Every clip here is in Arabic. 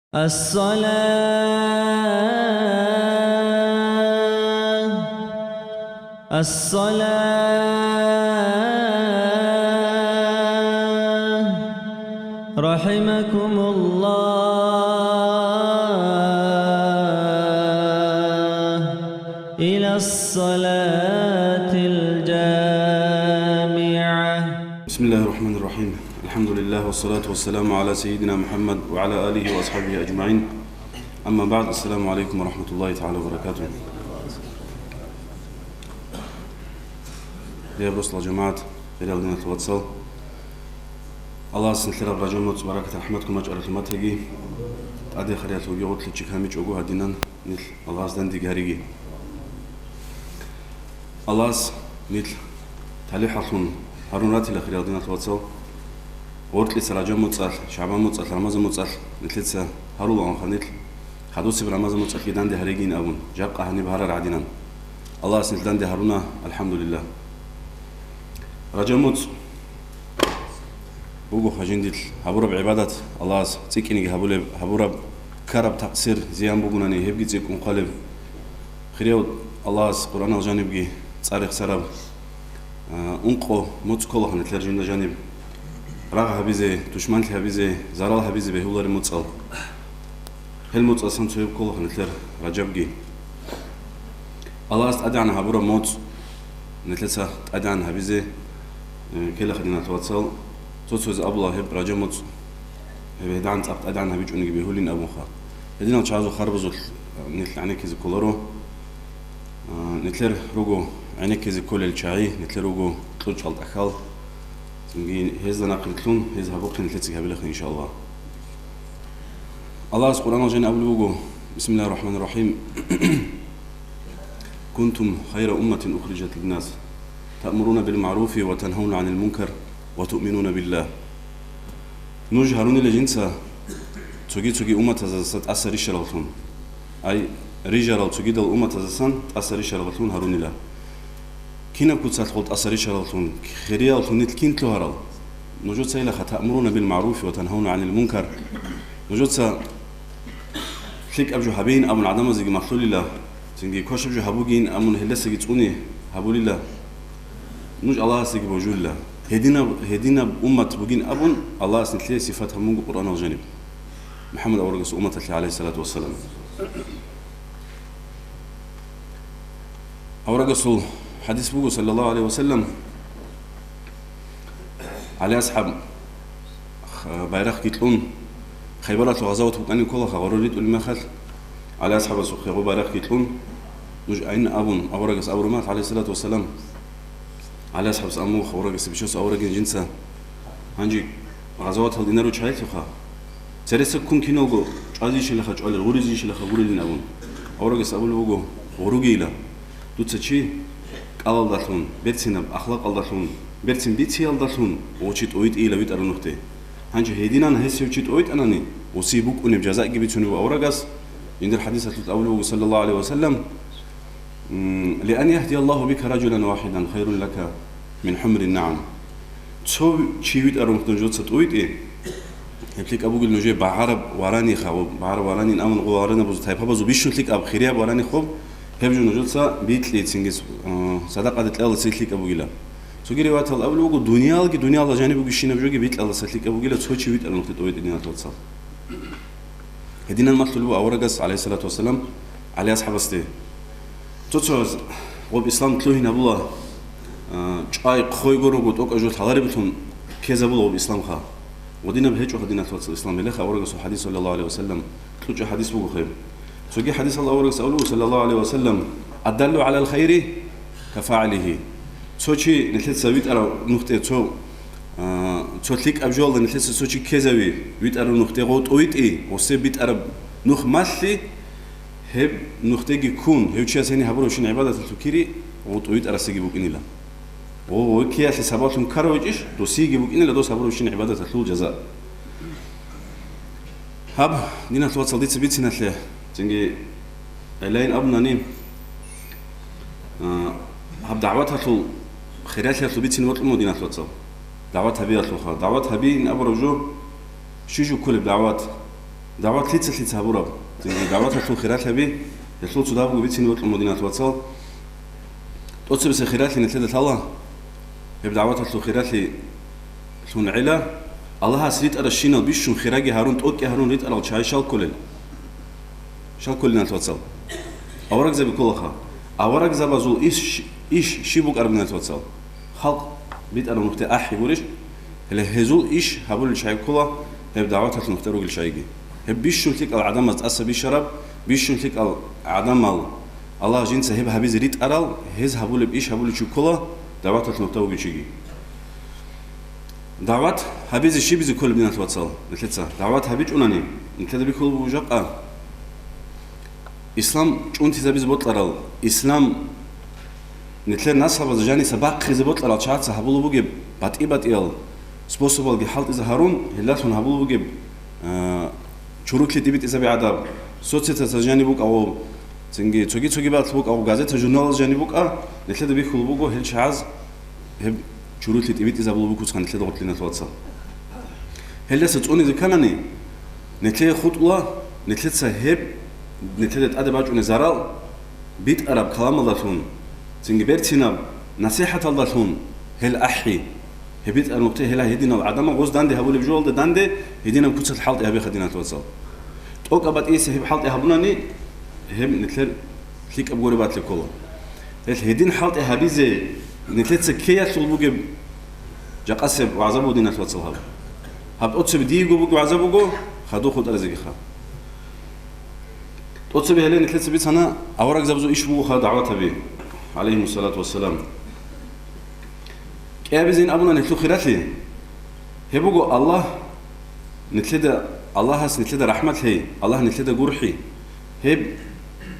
الصلاة رحمكم الله إلى الصلاة الجامعة. بسم الله الرحمن الرحيم. الحمد لله والصلاة والسلام على سيدنا محمد وعلى آله وأصحابه أجمعين. أما بعد، السلام عليكم ورحمة الله تعالى وبركاته. Dear brothers, Jamaat, Iraldina Twatsal. Allah sinthera brajamot barakat rahmatkum aj'alakum ategi. Ade khariyat ugot li chikami chogo hadinan nil Allah's dan digarigi. Allah's nil talihatun harunati la khiraldina Twatsal. Ortlis rajamot sal, shabamot sal, ramazamot sal, nitlitsa harul an khanil. Hadusi ramazamot sal kidan de harigin abun. Jab qahni bahara adinan. Allah sinthdan de haruna alhamdulillah. رجمت بوجو خجندل هبورب عبادات الله تكيني هبورب كرب تقصير زيان بوجوناني هبجي تكون قلب خيريو الله قرآن الجانبجي صارخ سرب أنقو متكله هنتلرجين الجانب راه هبيزه تشمنت هبيزه زرال هبيزه بهولر متصل هل متصل سنتوب كله هنتلر رجبجي الله أدعنا هبورب موت نتلسه أدعنا هبيزه كلا خدينا توصل توصل أبله هب رجمت هبدان تقط أدعنا هبيجوني بيهولين أبوخا هدينا تشازو خربزول نتل عنك إذا كولرو نتلر روجو عنك إذا كول الشاي نتلر روجو تلوش على الأخال تنجي هذا ناقلتون هذا هبوق نتلتك هبلخ إن شاء الله. الله سبحانه وتعالى أبو روجو بسم الله الرحمن الرحيم. كنتم خير أمة أخرجت للناس تأمرون بالمعروف وتنهون عن المنكر وتؤمنون بالله. نجهرون لجنسا تجي أمة زست أسر شرطون أي رجال تجي دل أمة زسان أسر شرطون هرون لا. كنا كنت قلت أسر شرطون خيريال تنيت كنت هرال. نجود سيلخ تأمرون بالمعروف وتنهون عن المنكر. نجود سا فيك أبجو حبين أمن عدم زي مخلول الله. تنجي كوش أبجو حبوجين أمن هلسة جتوني حبول الله. نج الله سيجب وجوله هدينا أمة بوجين أبون الله سنتلي صفاتها من القرآن والجانب محمد أورجس أمة الله عليه الصلاة والسلام أورجس حديث بوجو صلى الله عليه وسلم على أصحاب بيرخ كتلون خيبرات وغزوات وكأني كلها خبروليت والمخل على أصحاب سوق بيرخ كتلون نج عين أبون أورجس أورمات عليه الصلاة والسلام على أصحاب أموخ أورجس بيشوس أورجين جنسا هنجي غزوات هالدينارو شايل تخا ترسك كون كينوجو عادي شيء لخا جعل الغوريزي شيء لخا غوريلين أبون أورجس أبول وجو غروجيلا دوتشي قال داتون بيتسينا أخلاق داتون بيتسين بيتسي داتون وشيت أويت إيه لبيت أرنوخته هنجي هيدينا نهسي وشيت أويت أناني وسيبوك ونب جزاء جبتوني وأورجس عند الحديث الأول صلى الله عليه وسلم لأن يهدي الله بك رجلا واحدا خير لك من حمر النعم. شو شيء أروم تنجود ستويت إيه؟ يبليك أبوك النجيب بعرب وراني خو بعرب وراني أمن غوارنا بزو تايب هبزو بيشون لك أب خيريا وراني خو هبجو نجود سا بيت لي تنجز صدق عدت الله سيتلك أبوك لا. شو قري وقت الأول وقو دنيا الله جانب وقشين بجوجي بيت الله سيتلك أبوك لا شو شيء أروم تتويت إدينا توصل. هدينا المطلوب أورجس عليه الصلاة والسلام عليه أصحاب استي. توتشوز وبإسلام تلوهين أبوه شاي خوي جورو توك أجود حضاري بتون كذا أبوه وبإسلام خا ودينا بهيج وخدينا توتش الإسلام بلخ أورجس حديث صلى الله عليه وسلم توجه حديث بوجو خير توجه حديث الله أورجس أولو صلى الله عليه وسلم الدل على الخير كفاعله توشي نتلت سويت أرو نقطة توتليك أبجول نتلت توشي كذا بيت أرو نقطة قوت أويت إيه وسبيت أرو نخ مالي هب نختجي كون هو شيء سيني هبروشين عبادة الفكري وطويت أرسيجي بوك إنيلا وكيا حساباتهم كروجش دوسيجي بوك إنيلا دوس هبروشين عبادة الفلو جزاء هب دينا توصل ديت سبيت سنة له تنجي إلين أبنا نيم هب دعوتها تل خيراتها تل بيت سنة وطلمو دينا توصل دعوتها بيا تلوخا دعوتها بي إن أبرجو شيجو كل بدعوات دعوات ليتس هابورا دعوات هتلو خيرات لبي يتلو تدابو بيتسين وقت المدينة واتسال توصل بس خيرات لي نتلدة الله يبدأ دعوات هتلو خيرات لي تلون علا الله هسريت أرشينا بيشون خيراجي هارون تقولك هارون ريت أرال شاي شال كلنا تواتسال أورق زي بكلها أورق زي بزول إيش شيبوك أربنا تواتسال خلق بيت أنا نقطة أحي بورش اللي هزول إيش هبول الشاي كلها يبدأ دعوات هتلو نختارو الشايجي بيشون تلك العدم تأسى بيشرب بيشون تلك العدم الله جنس هب هبي زريت أرال هز هبول بإيش هبول شوكولا دعوات تنطوا بيشيجي دعوات هبي زي شيء بيزي كل بدنا توصل نتلتسا دعوات هبيج أناني نتلت بيكل بوجاق إسلام شون تزابيز بطل أرال إسلام نتلت ناس هبز جاني سباق خز بطل أرال شات سهبول بوجب بات إيل سبوسبل جحالت إذا هارون هلاتون هبول بوجب شروط اللي تبيت إذا بعدها سوتسيت تجانبك أو تنجي تجي بعد أو جازيت جورنال جانبك نتلد بيخل بوجو هل شعز هب شروط اللي تبيت إذا بلوجو كان نتلد غط لنا توصل هل لسه تقولني إذا كانني نتلد خطوة نتلد سهب نتلد أدب أجو نزارال بيت أرب كلام الله ثون تنجي بيرتنا نصيحة الله ثون هل أحي هبيت أنا وقتها هلا هدينا العدم غوز داندي هقول بجول داندي هدينا بكتسة الحلط يا بيخدينا توصل توك أبد إيه سهب حلط يهبونني هم نتلر فيك أبغى ربات لكله هدين حلط يهبيزه نتلر سكية صلبوجب جاقسب وعذابه دينا توصل هب أتصب ديجو بوجو وعذابه خدوه خد أرزقي خا أتصب هلا نتلر سبيت أنا أورق زبزو إيش بو خد دعوته به عليه الصلاة والسلام كأبزين أبونا نتلو خيراتي هبوجو الله نتلدا الله هس نتلدا رحمة هي الله نتلدا جرحي هب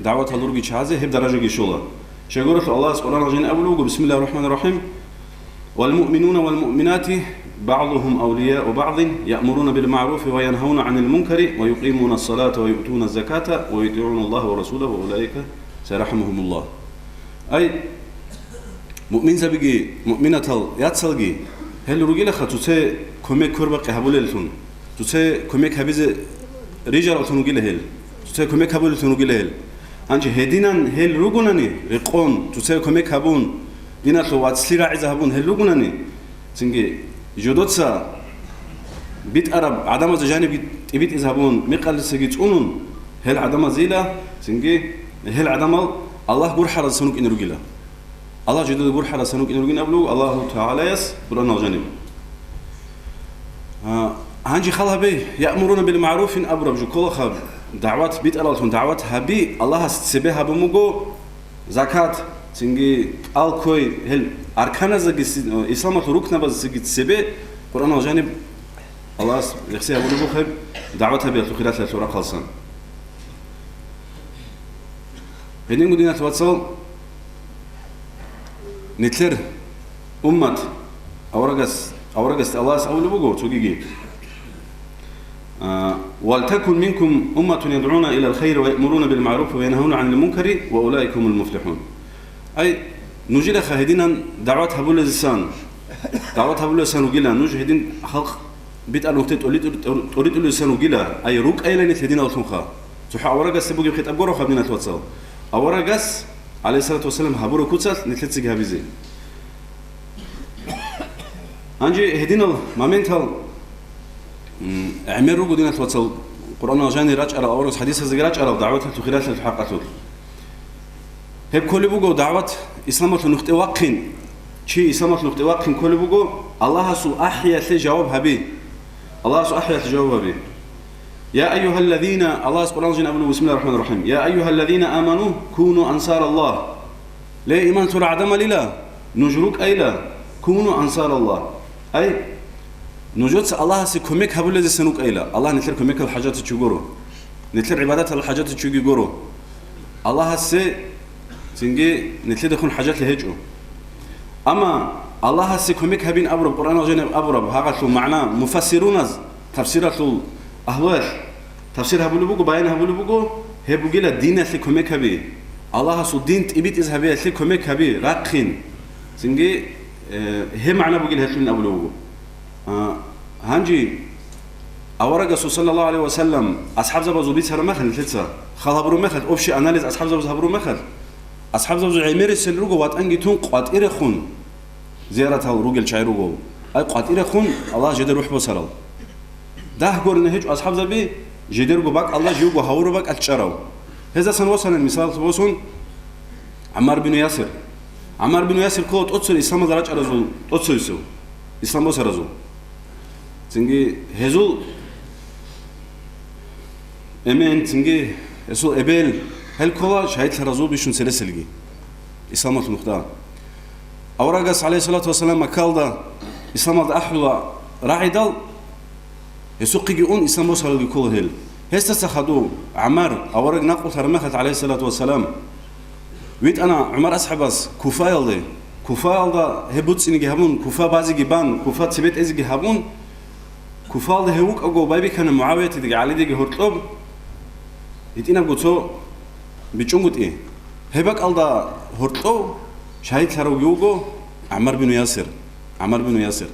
دعوة هالورجي شازة هب درجة جيشولا شجرة الله سبحانه وتعالى أبلوجو بسم الله الرحمن الرحيم والمؤمنون والمؤمنات بعضهم أولياء بعض يأمرون بالمعروف وينهون عن المنكر ويقيمون الصلاة ويؤتون الزكاة ويطيعون الله ورسوله وأولئك سيرحمهم الله أي مؤمن زبيجي مؤمنة ياتسلجي هل رجيله خطوته كميك كربق هبوللتون توته كميك هبيز رجال أتونوجيله هل توته كميك هبوللتون وجيله هل أنجي هدينان هل رجوناني رقون توته كميك هبون دينا لو أتصير عايزة هبون هل رجوناني تنجي جودتسا بيت عرب عدم الجانب بيت إذهبون مقال سجيتونون هل عدم زيلا تنجي هل عدم الله جرح رسنوك إن رجيله الله جدول جرح رسنوك إن رجينا أبلو الله تعالى يس برنا الجانب هنجي خلها به يأمرون بالمعروف أبرب جو كل خب دعوات بيت أرالتون دعوات هبي الله سبها بموجو زكاة تنجي الكوي هل أركان زجس إسلام ركنا بس زجت سبه قرآن الجانب الله يخسيها بلوجو خب دعوتها بيتخيلات للسورة خالصا هنيجو دينا توصل نتلر أمة أورجس الله أول بوجو تجيجي ولتكن منكم أمة يدعون إلى الخير ويأمرون بالمعروف وينهون عن المنكر وأولئك هم المفلحون أي نجيل خاهدين دعوات هبول الزسان وجيلا نجهدين خلق بيت الوقت تريد الزسان وجيلا أي روك أي لين تهدين أوتونخا تحا أورجس تبوجي بخيت أبورو خبنا توصل أورجس عليه الصلاة والسلام هبورو كوتسل نتلتسج هبيزي أنجي هدينا المامنتال عمرو قدينا توصل قرآن جاني راج على أورس حديث هذا راج على دعوة تخيلات الحقات هب كل بوجو دعوة إسلامة النقطة واقين شيء إسلامة النقطة واقين كل بوجو الله سو أحيا الجواب هبي الله سو أحيا الجواب هبي يا أيها الذين الله سبحانه وتعالى بسم الله الرحمن الرحيم يا أيها الذين آمنوا كونوا أنصار الله لا إيمان ترى عدم لله نجروك أيلا كونوا أنصار الله أي نجوت الله سكمك هبول زي سنوك أيلا الله نتلر كمك الحاجات تشجورو نتلر عبادات الحاجات تشجورو الله سنجي نتلر دخون حاجات لهجو أما الله سكمك هبين أبرب قرآن وجنب أبرب هذا معناه مفسرون تفسيرات أهواش تفسير هبول بوجو بيان هبول بوجو هبوجي الدين سكمك هبي الله سو دين تبيت إذهبي سكمك هبي راقين سنجي هي معناه بوجي الهشين أبول بوجو هنجي أورا رسول صلى الله عليه وسلم أصحاب زبا زوبيت سر مخل تلسا خلابرو مخل أوبشي أناليز أصحاب زبا هبرو مخل أصحاب زبا عمير السلروجو واتأنجي تون قاتير خون زيارة الروجل شايروجو أي قاتير خون الله جد روح بصرال ده قرن هيج أصحاب زبي جديرجو باك الله جيوجو هورو باك أتشراو هذا سنوصل المثال توصل عمار بن ياسر عمار بن ياسر كوت أتصل إسلام درج أرزول أتصل يسوع إسلام بس أرزول تنجي هزول أمين تنجي هزول أبيل هل كلا شهيد الرزول بيشون سلسلجي إسلامة المختار أورجس عليه الصلاة والسلام مكالدا إسلام أحلى راعدال يسوق يجون إسلام بس أرزول كل هيل هستسخدو عمار أورج نقول ترمخت عليه الصلاة والسلام ويت أنا عمر أصحابس كوفايل ده كوفايل ده هبوت سني جهبون كوفا بازي جبان كوفا تبيت إزي جهبون كوفايل ده هوك أجو بايبي كان معاوية تدق على دي جهرطلب يتينا بقولوا بيجون إيه هبك الله هرطلب شهيد هرو يوجو عمر بن ياسر عمر بن ياسر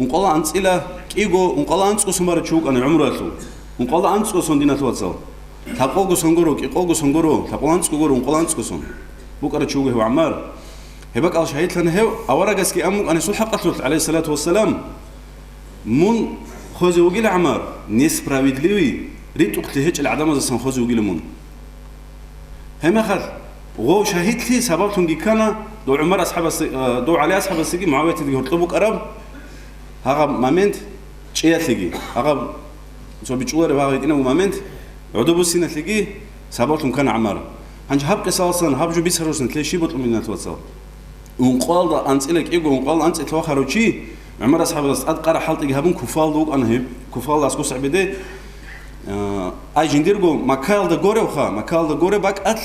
ونقول أنت إلى كيجو ونقول أنت كسمار تشوك أنا عمره أتلو ونقول أنت كسون دينا توصل تقول كسونغورو كيقول كسونغورو تقول أنت كسونغورو ونقول أنت كسون بكرة تشوكه هو عمار هبك الله شهيد لنا هو أورجس كي أمك أنا سلحق قتلت عليه الصلاة والسلام من خوزي وجيل عمار نيس براويدليوي ريت أقتهج العدم هذا سن خوزي وجيل من هم أخذ وهو شهيد لي سببتهم كنا دو عمر أصحاب دو عليه أصحاب السجي معاوية تيجي هرطبوك أرب هذا مامنت شيء تيجي هذا سو بيجوا ربع يدينا مامنت عدو بسينة تيجي سببتهم كان عمار هنج هب قصاصا هب جو بيسهروسن تلاقي شيء بطل من التوصل ونقال ده أنت إلك إيجو ونقال أنت إتواخروا شيء عمر أصحاب الأسد قرأ حالت إجابون كفال دوق أنا هب كفال ده أسكوس عبده أي جنديرجو مكال ده جوري وخا مكال ده جوري باك أتل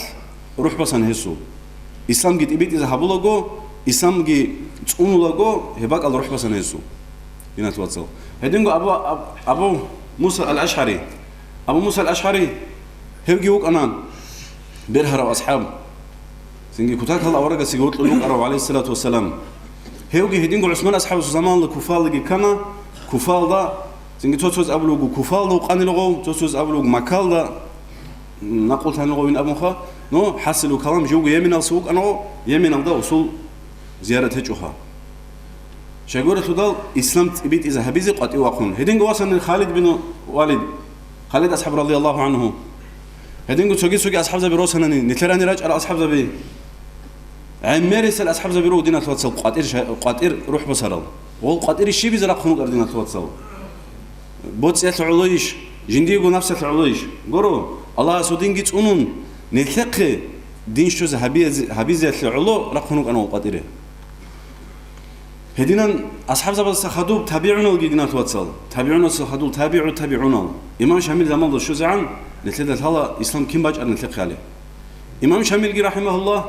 روح بس هنهسو إسلام جت إبيت إذا هبولجو إسلام جي تقولولجو هباك الله روح بس هنهسو هنا توصل هدينجو أبو موسى الأشعري أبو موسى الأشعري هبجي وق أنا بيرهر أصحاب سنجي كتاك هلا ورقة سيقول لهم أرو عليه الصلاة والسلام هيوجي هدينجو عثمان أصحاب الزمان لكفال لجي كنا كفال ده سنجي توسوس أبلوجو كفال ده وقاني لغو توسوس أبلوج مكال ده نقول ثاني لغو من أبوخا نو حصلوا كلام جوجو يمين السوق أنا يمين ده وصول زيارة هجوها شجورة تدل إسلام تبيت إذا هبيزق قد يوقون هدينجو وصلنا خالد بن والد خالد أصحاب رضي الله عنه هدينجو سوقي أصحاب زبي روسنا نتلراني راج على أصحاب زبي عمر يسأل أصحاب زبي رو دينا توصل قاتير روح بصرال والقاتير الشيء بيزرق خنوق أردنا توصل بوتس يتعلويش جنديجو نفس يتعلويش قرو الله سودين جيت أنون نتلقي دين شوز هبيز يتعلو رقنوق أنا وقاتيره هدينا أصحاب زبي سخدوب تابعونا وجينا توصل تابعونا سخدوب تابعونا إمام شامل زمان شو زعم نتلقى هلا إسلام كم باج أنا نتلقى عليه إمام شامل رحمه الله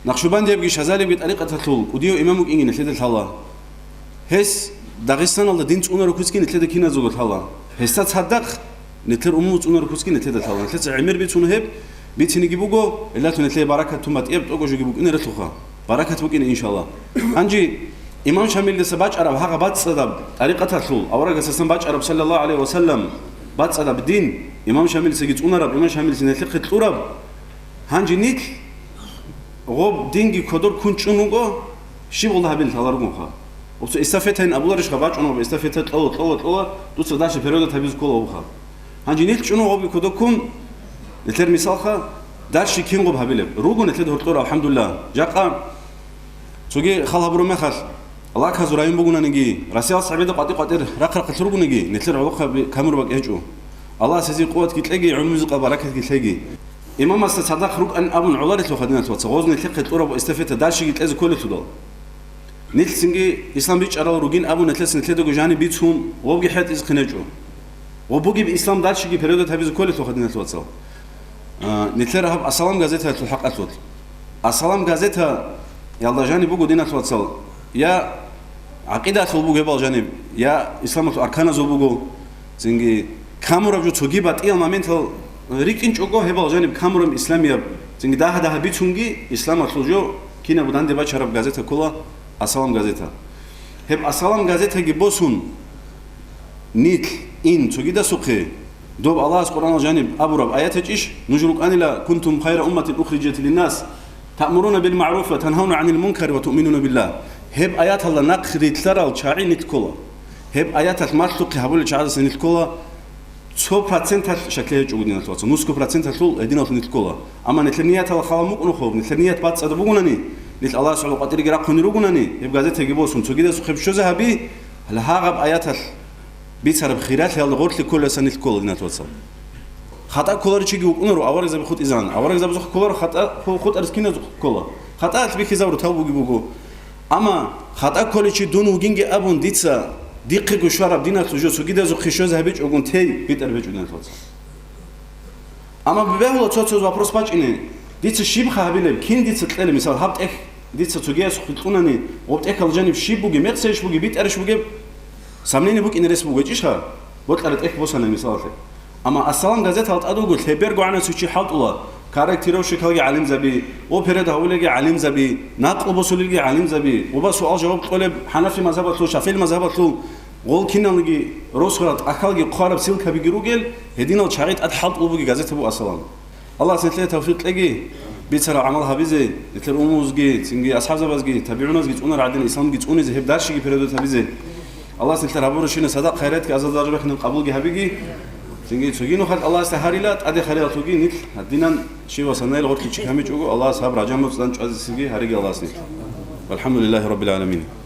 نقشبان يبقى شزالي بطريقة تطول وديو إمامك إني نتلقى هلا هس داغستان الله دين تقول ركوزكي نتلقى كينا زوجت هلا هس تصدق نتلقى أمور تقول ركوزكي نتلقى هلا نتلقى عمر بيتون هب بيتني جيبوجو إلا تنتلقى بركة تومات إبت أوجو جيبوج إن رتلقى بركة بوكين إن شاء الله أنجي إمام شامل لسباج عرب هذا بات صدب طريقة تطول أورق أساسا باج عرب صلى الله عليه وسلم بات صدب الدين إمام شامل سجيت أونرب إمام شامل سنتلقى تلورب هنجي نيك غوب دينجي كودور كونشونوغو شي والله بنت الله رغمخا وبس استفيتين ابولارش خباچ اونو استفيتت طول دوس داش периода табиз коловха هنجي نيك چونو غوب كودو كون نتر مثالخا دارشي كين غوب هابيلب روغو نتر هورتور الحمد لله جاقا سوغي خالابرو مخال الله كازورايم بوغونا نيجي راسيال صعبيده قاتير رقرق تروغو نيجي نتر عوقا كاميرو باك يجو الله سيزي قوت كيتلاقي علم رزق بركه كيتلاقي إمام صدق خروج أن أبو عمر تلوخدنا توصل نتلقى الأورب واستفدت دارشي يتلازم كل تدل نتلسنجي إسلام بيج أرى روجين أبو نتلس نتلده جاني بيتهم وبقي حياة إز خناجو وبقي بإسلام دارشي كي بريودة تبيز كل تلوخدنا توصل نتلره هب السلام غازتها تلحق أتوت السلام غازتها يلا جاني بقو دينا توصل يا عقيدة تلبو جبال جانب يا إسلام أركان زوبو زنجي كامورا جو تجيبات إيه المامنتال ريكين شوكو هبال جانب كامورم إسلامية زنجي ده بيتونجي إسلام أتلوجو كينا بدان دبا شرب غازتها كلها السلام غازتها هب السلام غازتها جبوسون نيت إن تجد سقي دوب الله القرآن الجانب أبرب آيات إيش نجرك أن لا كنتم خير أمة أخرجت للناس تأمرون بالمعروف وتنهون عن المنكر وتؤمنون بالله هب آيات الله نقري ترى وشاعي نتكلا هب آيات المرتقي هقول شعار سنتكلا 100% شكله جودنا توصل نص %. طول أدينا نتكلا أما نتلنيات الخامق نخوف نتلنيات بات صدبونني نت الله سبحانه وتعالى يقرأ نروقنني يبقى زي تجيبوسون تجد سخيب شو ذهبي هلا هاغب آيات بيصير بخيرات هلا غورت لكل سنة الكل نتوصل خطأ كولر شيء يقول نرو أورك زي بخوت إذان أورك زي بزخ كولر خطأ خود أرسكينه زخ كولر خطأ تبيك زاور تابو جيبوجو أما خطأ كل شيء دون وجينج أبون ديتسا دقيق وشرب دينا تجو سجيدا زخ خشوز هبيج أقول تي بيتر بيج نتوصل أما ببيعه تشوز وبروس باج إنه ديتس شيب خابيله كين ديتس تقل مثال هبت إخ ديتس تجيه سخ تقولني وبت إخ الجانب شيب بوجي مقصش بوجي بيت أرش بوجي سامنيني بوك إن رسم بوجي إيشها بطلت إخ بوسنا مثال أما السلام جازت هات أدو قلت هبرجو عنا سوتشي حلط الله كاركتيرو شكلي علم زبي وبرد هقولي علم زبي نقل بوصلي علم زبي وبس سؤال جواب طلب حنفي مذهب شافعي مذهب قول كنا نجي روسرات أكلجي قارب سلك بيجروجل هدينا وشعيت أتحلط وبوجي جازت أبو السلام الله سنتلي توفيق تلاقي بيتسرع عملها بيزي يتر أموز جيت سنجي أصحاب زباز جيت تبعونا جيت أنا رعدين إسلام جيت أوني زهب دارشي بريدو تبيزي الله سنتلي رابورشين صدق خيرات كأزل درجة إحنا قبول جه بيجي سنجي تسوقين وخد الله استهاريلات أدي خيرات توقين نيل هدينا شيء وصلنا إلى غرفة كم يجوا الله صبر جامع صدق أزل سنجي هريج الله سنيل والحمد لله رب العالمين.